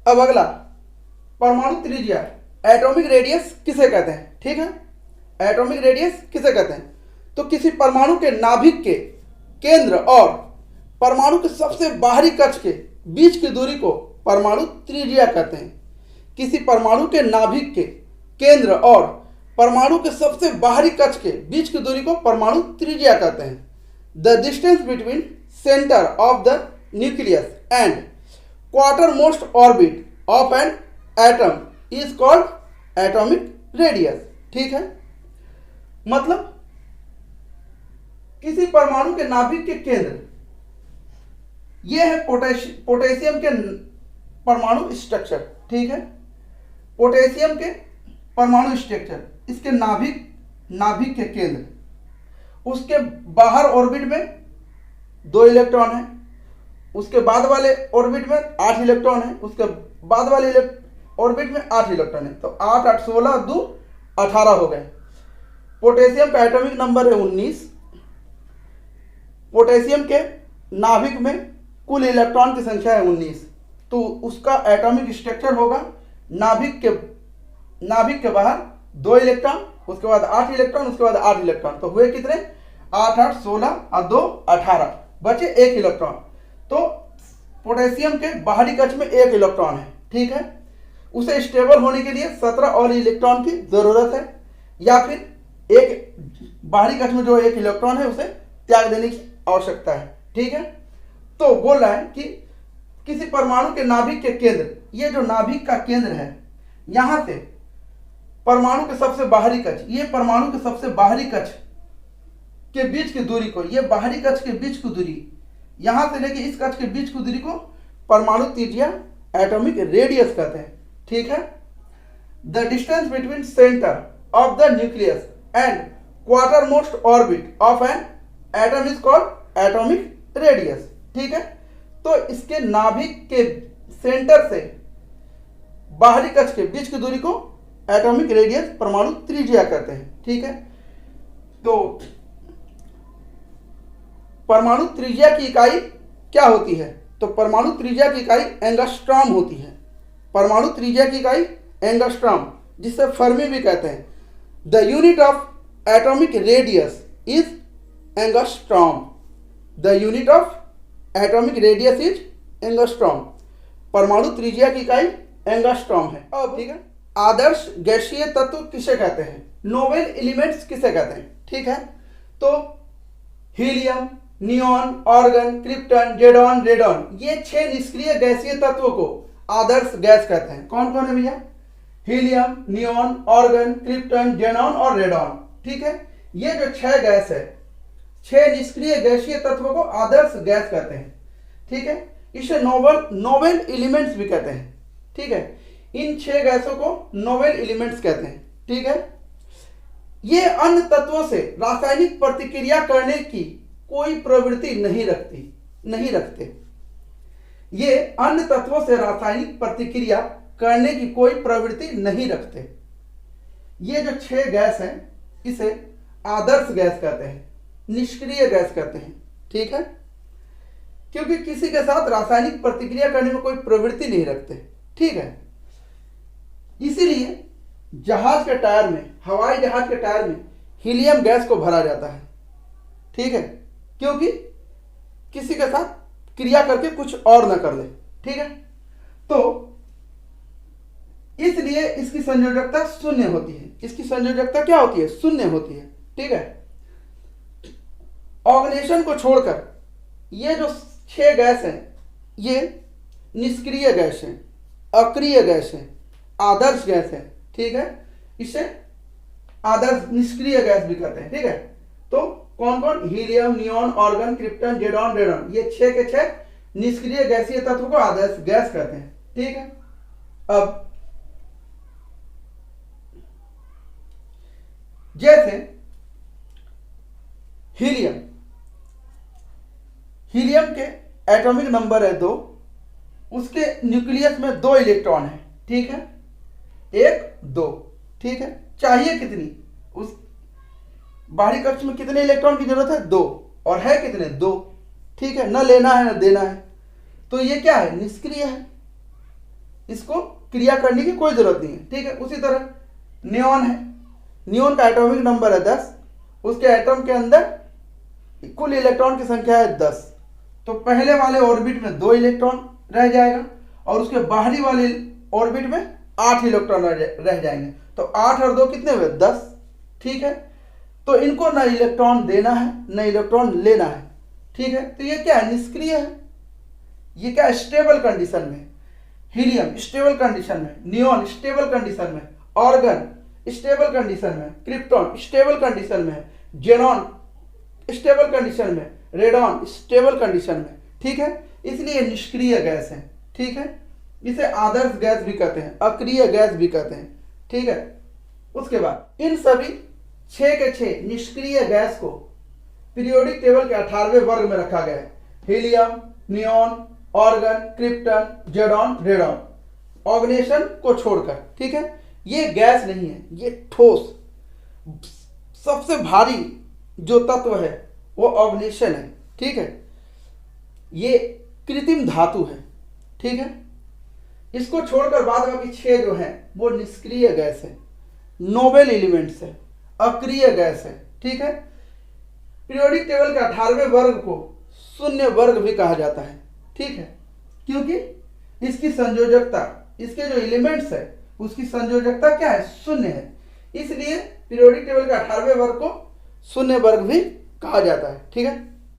अब अगला, परमाणु त्रिज्या, एटॉमिक रेडियस किसे कहते हैं? ठीक है, एटॉमिक रेडियस किसे कहते हैं? तो किसी परमाणु के नाभिक के केंद्र और परमाणु के सबसे बाहरी कक्ष के बीच की दूरी को परमाणु त्रिज्या कहते हैं। किसी परमाणु के नाभिक के केंद्र और परमाणु के सबसे बाहरी कक्ष के बीच की दूरी को परमाणु त्रिज्या कहते हैं। The distance between centre of the nucleus and quarter most orbit of an atom is called atomic radius. ठीक है, मतलब किसी परमाणु के नाभिक के केंद्र, यह है पोटेशियम के परमाणु स्ट्रक्चर। ठीक है, पोटेशियम के परमाणु स्ट्रक्चर, इसके नाभिक के केंद्र, उसके बाहर ऑर्बिट में 2 इलेक्ट्रॉन है, उसके बाद वाले ऑर्बिट में 8 इलेक्ट्रॉन है, उसके बाद वाले ऑर्बिट में 8 इलेक्ट्रॉन है। तो 8 8 16 2 18 हो गए। पोटेशियम का एटॉमिक नंबर है 19। पोटेशियम के नाभिक में कुल इलेक्ट्रॉन की संख्या है 19, तो उसका एटॉमिक स्ट्रक्चर होगा नाभिक के बाहर 2 इलेक्ट्रॉन, उसके बाद 8 इलेक्ट्रॉन, उसके बाद 8 इलेक्ट्रॉन, तो हुए कितने? 8 8 16 और 2 18, बचे 1 इलेक्ट्रॉन। तो पोटेशियम के बाहरी कक्ष में 1 इलेक्ट्रॉन है। ठीक है, उसे स्टेबल होने के लिए 17 और इलेक्ट्रॉन की जरूरत है, या फिर एक बाहरी कक्ष में जो 1 इलेक्ट्रॉन है उसे त्याग देने की आवश्यकता है। ठीक है, तो बोल रहा है कि किसी परमाणु के नाभिक के केंद्र, ये जो नाभिक का केंद्र है, यहां से परमाणु के सबसे बाहरी कक्ष, ये परमाणु के सबसे बाहरी कक्ष के बीच की दूरी को, ये बाहरी कक्ष के बीच की दूरी, यहां से लेके इस कक्ष के बीच की दूरी को परमाणु त्रिज्या, एटॉमिक रेडियस कहते हैं। ठीक है, the distance between centre of the nucleus and quarter most orbit of an atom is called atomic radius. ठीक है, तो इसके नाभिक के सेंटर से बाहरी कक्ष के बीच की दूरी को एटॉमिक रेडियस, परमाणु त्रिज्या कहते हैं। ठीक है, तो परमाणु त्रिज्या की इकाई क्या होती है? तो परमाणु त्रिज्या की इकाई एंगस्ट्रॉम होती है। परमाणु त्रिज्या की इकाई एंगस्ट्रॉम, जिसे फर्मी भी कहते हैं। The unit of atomic radius is angstrom. The unit of atomic radius is angstrom. परमाणु त्रिज्या की इकाई एंगस्ट्रॉम है। अब ठीक है, आदर्श गैसीय तत्व किसे कहते हैं? नोबेल एलिमेंट्स किसे कहते हैं? ठीक है, तो हीलियम, नियॉन, ऑर्गन, क्रिप्टन, जेडॉन, रेडॉन, ये 6 निष्क्रिय गैसीय तत्वों को आदर्श गैस कहते हैं। कौन कौन है भैया? Helium, neon, argon, krypton, xenon और रेडॉन। ठीक है, ये जो 6 गैस है, 6 निष्क्रिय गैसीय तत्वों को आदर्श गैस कहते हैं। ठीक है, इसे नोबेल एलिमेंट्स भी कहते हैं। ठीक है, इन 6 गैसों को नोबेल एलिमेंट्स कहते हैं। ठीक है, ये अन्य तत्वों से रासायनिक प्रतिक्रिया करने की कोई प्रवृत्ति नहीं रखते। ये अन्य तत्वों से रासायनिक प्रतिक्रिया करने की कोई प्रवृत्ति नहीं रखते। ये जो 6 गैस हैं, इसे आदर्श गैस कहते हैं, निष्क्रिय गैस कहते हैं। ठीक है, क्योंकि किसी के साथ रासायनिक प्रतिक्रिया करने में कोई प्रवृत्ति नहीं रखते। ठीक है, इसीलिए जहाज के टायर में, हवाई जहाज के टायर में हीलियम गैस को भरा जाता है। ठीक है, क्योंकि किसी के साथ क्रिया करके कुछ और ना कर ले। ठीक है, तो इसलिए इसकी संयोजकता शून्य होती है। इसकी संयोजकता क्या होती है? शून्य होती है। ठीक है, ऑर्गेनाइजेशन को छोड़कर ये जो 6 गैस हैं, ये निष्क्रिय गैस हैं, अक्रिय गैस हैं, आदर्श गैस है। ठीक है, इसे आदर्श निष्क्रिय गैस भी कहते हैं। ठीक है, तो कौन कौन? हीलियम, नियॉन, ऑर्गन, क्रिप्टन, जेडॉन, रेडॉन, ये 6 के 6 निष्क्रिय गैसीय तत्व को आदर्श गैस कहते हैं। ठीक है, अब जैसे हीलियम के एटॉमिक नंबर है 2, उसके न्यूक्लियस में 2 इलेक्ट्रॉन है। ठीक है, 1 2। ठीक है, चाहिए कितनी? उस बाहरी कक्ष में कितने इलेक्ट्रॉन की जरूरत है? 2, और है कितने? 2। ठीक है, न लेना है न देना है, तो ये क्या है? निष्क्रिय है। इसको क्रिया करने की कोई जरूरत नहीं है, ठीक है। उसी तरह नियॉन है, नियॉन का एटॉमिक नंबर है 10, उसके एटम के अंदर कुल इलेक्ट्रॉन की संख्या है 10, तो पहले वाले ऑर्बिट में 2 इलेक्ट्रॉन रह जाएगा और उसके बाहरी वाले ऑर्बिट में 8 इलेक्ट्रॉन रह जाएंगे, तो 8 और 2 कितने हुए 10, ठीक है। तो इनको न इलेक्ट्रॉन देना है न इलेक्ट्रॉन लेना है, ठीक है। तो ये क्या है, निष्क्रिय है। ये क्या, स्टेबल कंडीशन में, हीलियम स्टेबल कंडीशन में, नियॉन स्टेबल कंडीशन में, ऑर्गन स्टेबल कंडीशन में, क्रिप्टॉन स्टेबल कंडीशन में, जेनॉन स्टेबल कंडीशन में, रेडॉन स्टेबल कंडीशन में, ठीक है। इसलिए निष्क्रिय गैस है, ठीक है। इसे आदर्श गैस भी कहते हैं, अक्रिय गैस भी कहते हैं, ठीक है। उसके बाद इन सभी 6 के 6 निष्क्रिय गैस को पीरियोडिक टेबल के 18वें वर्ग में रखा गया है। हीलियम, नियॉन, ऑर्गन, क्रिप्टन, जेडॉन, रेडॉन, ऑर्गेनेशन को छोड़कर, ठीक है। ये गैस नहीं है, ये ठोस, सबसे भारी जो तत्व है वो ऑर्गेनेशन है, ठीक है। ये कृत्रिम धातु है, ठीक है। इसको छोड़कर बाद बाकी 6 जो हैं वो निष्क्रिय गैस है, नोबेल एलिमेंट्स है, अक्रिय गैस है, ठीक है। पीरियोडिक टेबल के 18वें वर्ग को शून्य वर्ग भी कहा जाता है, ठीक है, क्योंकि इसकी संयोजकता, इसके जो एलिमेंट्स है उसकी संयोजकता क्या है, शून्य है। इसलिए पीरियोडिक टेबल के 18वें वर्ग को शून्य वर्ग भी कहा जाता है, ठीक है।